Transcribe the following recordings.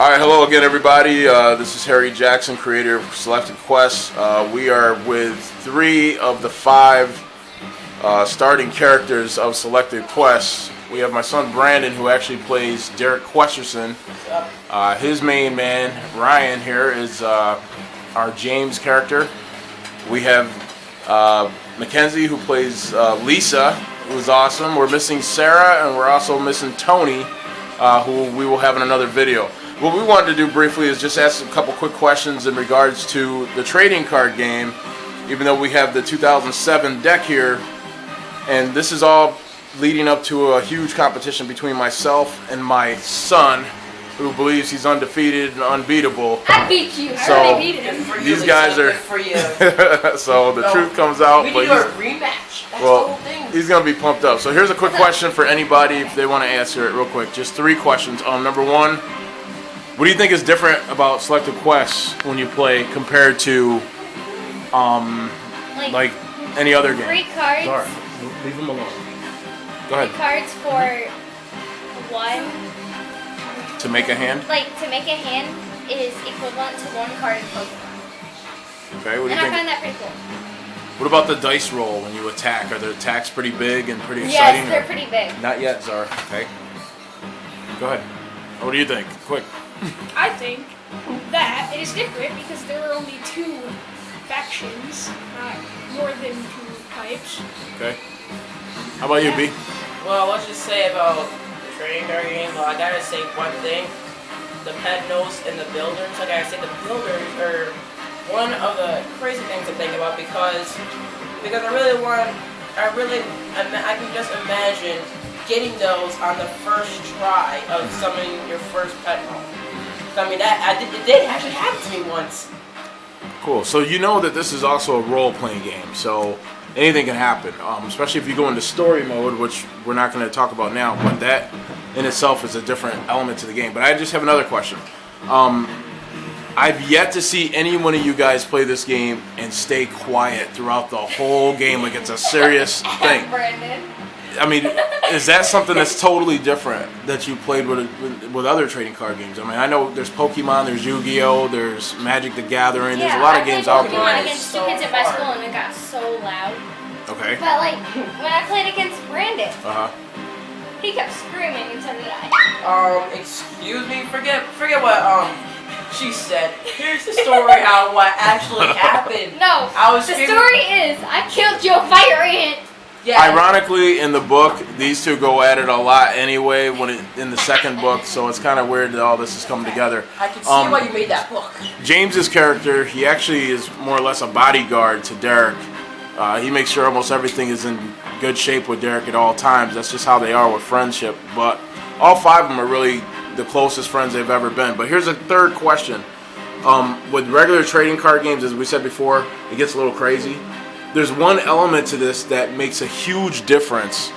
Alright, hello again everybody. This is Harry Jackson, creator of Selected Quests. We are with 3 of the 5 starting characters of Selected Quests. We have my son Brandon, who actually plays Derrick Questerson. His main man, Ryan, here is our James character. We have Mackenzie, who plays Lisa, who is awesome. We're missing Sarah, and we're also missing Tony, who we will have in another video. What we wanted to do briefly is just ask a couple quick questions in regards to the trading card game, even though we have the 2007 deck here, and this is all leading up to a huge competition between myself and my son, who believes he's undefeated and unbeatable. I beat you. So I already beat him. these guys are so the truth comes out. We do a rematch. That's the whole thing. He's gonna be pumped up. So here's a quick question for anybody if they want to answer it real quick. Just 3 questions. Number 1, what do you think is different about Selected Quests when you play compared to like any other game? 3 cards. Sorry, leave him alone. Go ahead. 3 cards for 1. To make a hand? Like, to make a hand is equivalent to 1 card in Pokemon. Okay, what do you And think? I find that pretty cool. What about the dice roll when you attack? Are the attacks pretty big and pretty exciting? Yes, they're pretty big. Not yet, Zara. Okay. Go ahead. What do you think? Quick. I think that it is different because there are only 2 factions, not more than 2 types. Okay. How about you, B? Well, let's just say about the trading card game. Well, I gotta say one thing: the Petnos and the builders. I gotta say the builders are one of the crazy things to think about because I can just imagine getting those on the first try of summoning your first Petno. I mean, it did actually happen to me once. Cool. So you know that this is also a role-playing game, so anything can happen, especially if you go into story mode, which we're not going to talk about now, but that in itself is a different element to the game. But I just have another question. I've yet to see any one of you guys play this game and stay quiet throughout the whole game like it's a serious thing. Brandon. I mean, is that something that's totally different that you played with other trading card games? I mean, I know there's Pokemon, there's Yu-Gi-Oh, there's Magic the Gathering, there's a lot of games out there. I played Pokemon against 2 kids at my school and it got so loud. Okay. But like, when I played against Brandon, he kept screaming and so did I. Excuse me, forget what she said. Here's the story how what actually happened. No, the story is I killed your fire ant. Yeah. Ironically, in the book, these 2 go at it a lot anyway in the second book, so it's kind of weird that all this is coming together. I can see why you made that book. James's character, he actually is more or less a bodyguard to Derrick. He makes sure almost everything is in good shape with Derrick at all times. That's just how they are with friendship. But all 5 of them are really the closest friends they've ever been. But here's a third question. With regular trading card games, as we said before, it gets a little crazy. There's one element to this that makes a huge difference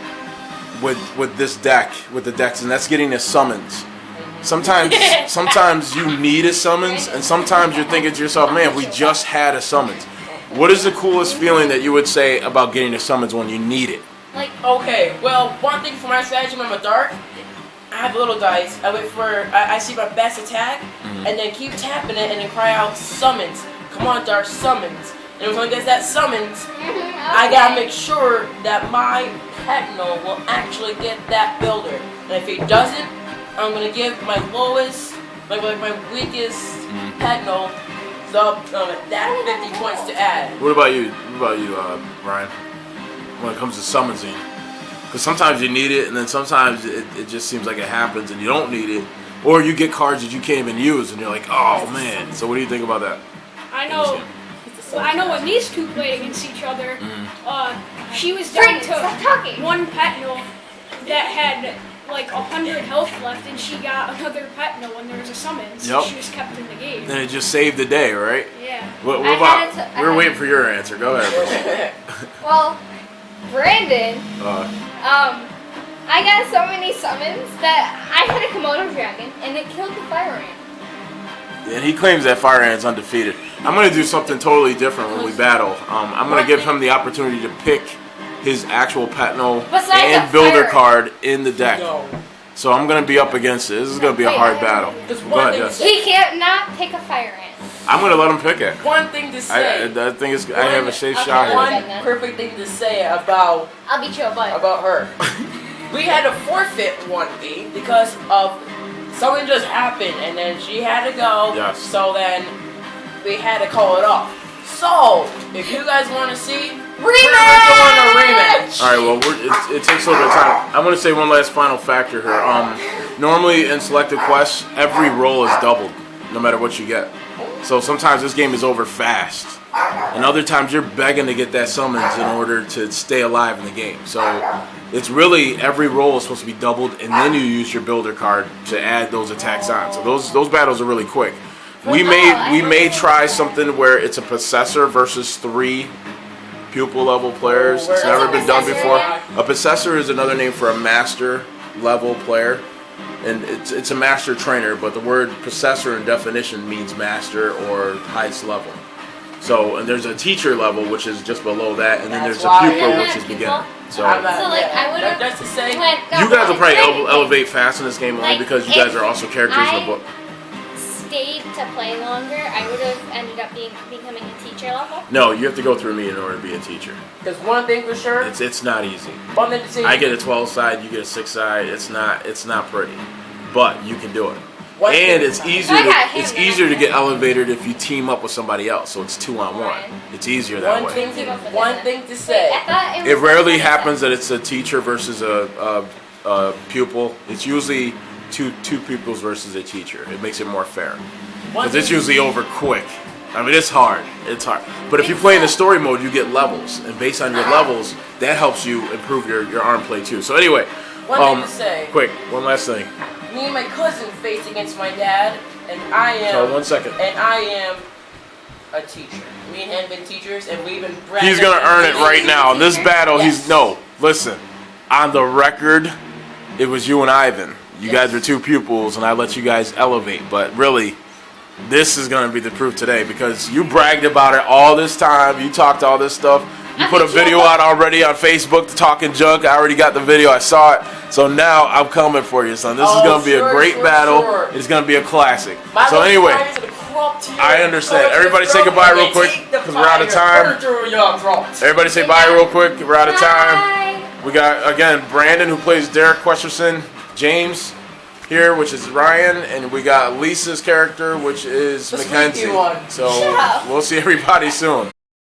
with this deck, with the decks, and that's getting a summons. Sometimes you need a summons, and sometimes you're thinking to yourself, man, we just had a summons. What is the coolest feeling that you would say about getting a summons when you need it? Like, okay, well, one thing for my strategy when I'm a dark, I have little dice. I see my best attack, and then keep tapping it, and then cry out summons. Come on, dark, summons. And when someone gets that summons, I gotta make sure that my Petno will actually get that builder. And if he doesn't, I'm gonna give my lowest, my weakest Petno that 50 points to add. What about you? Ryan? When it comes to summonsing, because sometimes you need it, and then sometimes it just seems like it happens and you don't need it, or you get cards that you can't even use, and you're like, oh man. So what do you think about that? I know when these 2 played against each other, she was down to 1 Petno that had like 100 health left, and she got another Petno when there was a summons. Yep. She was kept in the game. And it just saved the day, right? Yeah. What about? We're waiting for your answer. Go ahead. Well, Brandon, I got so many summons that I had a Komodo dragon and it killed the fire ant. And he claims that Fire Ant's undefeated. I'm going to do something totally different when we battle. I'm going to give him the opportunity to pick his actual Petno and Builder card in the deck. No. So I'm gonna be up against it. This is gonna be a hard battle. Go ahead, Jess. He can't not pick a fire ant. I'm gonna let him pick it. One thing to say. I think it's. I have a safe shot here. One perfect thing to say about I'll beat you a butt. about her. We had to forfeit one game because of something just happened, and then she had to go. Yes. So then we had to call it off. So if you guys want to see, we're doing a rematch. All right. Well, it takes a little bit of time. I'm gonna say one last final factor here. Normally in selected quests, every roll is doubled, no matter what you get. So sometimes this game is over fast, and other times you're begging to get that summons in order to stay alive in the game. So it's really every roll is supposed to be doubled, and then you use your builder card to add those attacks on. So those battles are really quick. We may try something where it's a possessor versus 3 pupil level players. It's never been done before. A possessor is another name for a master level player. And it's a master trainer, but the word possessor in definition means master or highest level. So, and there's a teacher level, which is just below that, and then there's a pupil, which is beginner. So like I would have. That's to say, you guys will probably elevate fast in this game only because you guys are also characters in the book. Stayed to play longer, I would have ended up becoming a teacher level. No, you have to go through me in order to be a teacher. because one thing for sure, It's not easy. one thing to say, I get a 12 side, you get a 6 side. It's not pretty, but you can do it. one And thing- it's easier to get elevated if you team up with somebody else. So it's 2-on-1. It's easier that one way. thing to say. I thought It rarely was happens that it's a teacher versus a pupil. It's usually two pupils versus a teacher. It makes it more fair. One Because it's thing- usually over quick. I mean, it's hard. It's hard. But if you play in the story mode, you get levels. And based on your levels, that helps you improve your arm play too. So anyway, One thing to say. quick, one last thing. Me and my cousin faced against my dad, and I am. So 1 second. And I am a teacher. Me and him have been teachers, and we've been. He's going to earn it right now. In this battle, listen. On the record, it was you and Ivan. You guys are 2 pupils, and I let you guys elevate. But really, this is going to be the proof today because you bragged about it all this time. You talked all this stuff. You put a video out already on Facebook, the Talking Junk. I already got the video. I saw it. So now I'm coming for you, son. This is going to be a great battle. Sure. It's going to be a classic. My So anyway, fires are gonna corrupt here. I understand. So Everybody just say throw goodbye it real and quick, take the 'cause we're out of fire. time. Burn through your drops. everybody say bye real quick. We're out of time. Bye. We got, again, Brandon, who plays Derrick Questerson, James here, which is Ryan, and we got Lisa's character, which is The Mackenzie. squeaky one. So Shut up. we'll see everybody soon.